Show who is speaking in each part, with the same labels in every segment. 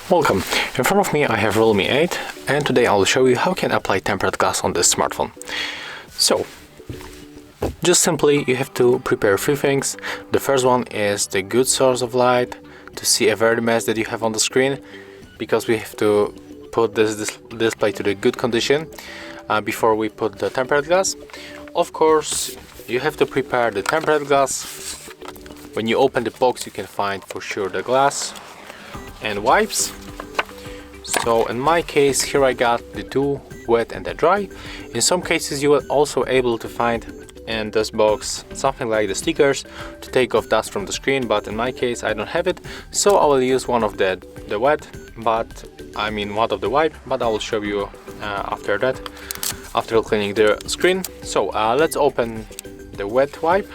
Speaker 1: Welcome. In front of me I have REALME 8 and today I will show you how you can apply tempered glass on this smartphone. So, just simply you have to prepare a few things. The first one is the good source of light to see a very mess that you have on the screen, because we have to put this display to the good condition before we put the tempered glass. Of course, you have to prepare the tempered glass. When you open the box you can find for sure the glass and wipes. So in my case here I got the two, wet and the dry. In some cases you are also able to find in this box something like the stickers to take off dust from the screen, but in my case I don't have it, so I will use one of the wet, but I mean one of the wipe, but I will show you after that, after cleaning the screen. So let's open the wet wipe.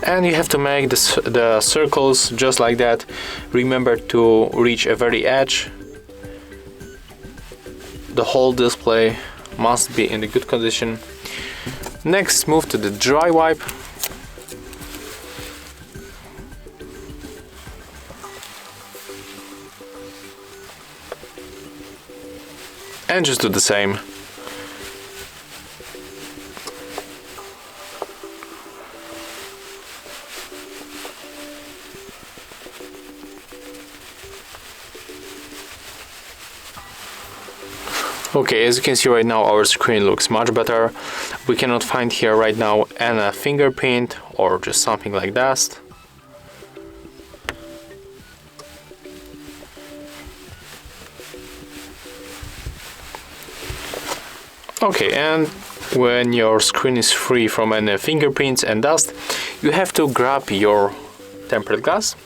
Speaker 1: And you have to make the circles just like that. Remember to reach a very edge. The whole display must be in a good condition. Next, move to the dry wipe. And just do the same. Okay, as you can see right now our screen looks much better. We cannot find here right now any fingerprint or just something like that. Okay, and when your screen is free from any fingerprints and dust, you have to grab your tempered glass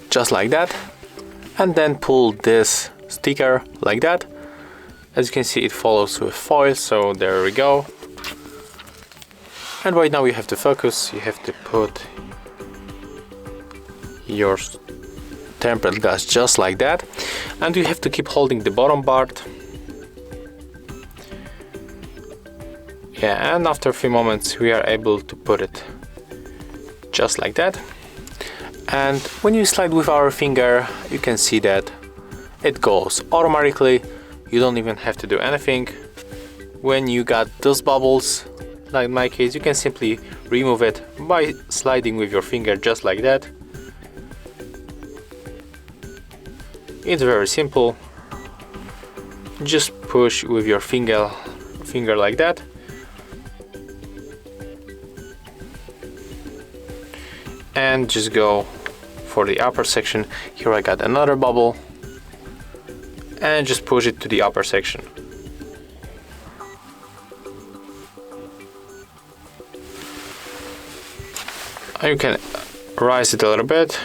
Speaker 1: just like that and then pull this sticker like that. As you can see, it follows with foil, so there we go. And right now you have to focus. You have to put your tempered glass just like that, and you have to keep holding the bottom part. Yeah, and after a few moments we are able to put it just like that. And when you slide with our finger, you can see that it goes automatically. You don't even have to do anything. When you got those bubbles, like in my case, you can simply remove it by sliding with your finger just like that. It's very simple. Just push with your finger like that. And just go for the upper section. Here I got another bubble. And just push it to the upper section. You can raise it a little bit.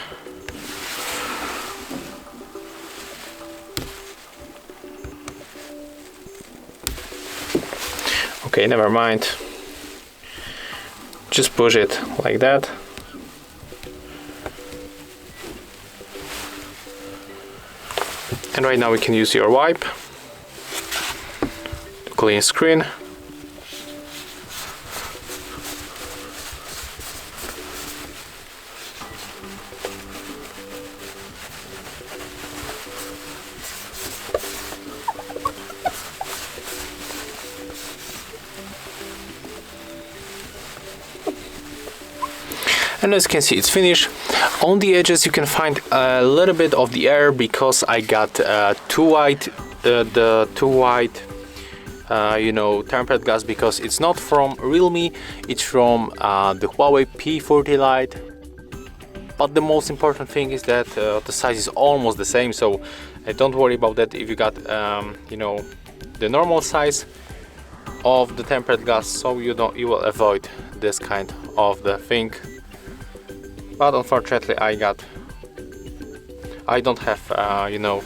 Speaker 1: Okay, never mind. Just push it like that. And right now we can use your wipe to clean screen. And as you can see, it's finished. On the edges you can find a little bit of the air because I got too white, you know, tempered glass, because it's not from REALME, it's from the Huawei P40 Lite. But the most important thing is that the size is almost the same, so don't worry about that. If you got you know, the normal size of the tempered glass, so you will avoid this kind of the thing. But unfortunately I don't have you know,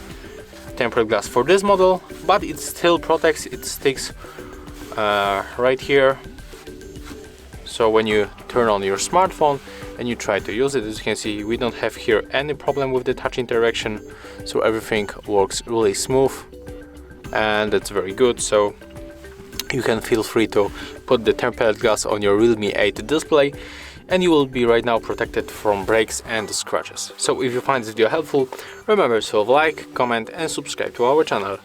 Speaker 1: tempered glass for this model, but it still protects, it sticks right here. So when you turn on your smartphone, and you try to use it. As you can see, we don't have here any problem with the touch interaction, so everything works really smooth, and that's very good. So you can feel free to put the tempered glass on your Realme 8 display, and you will be right now protected from breaks and scratches. So if you find this video helpful, remember to like, comment and subscribe to our channel.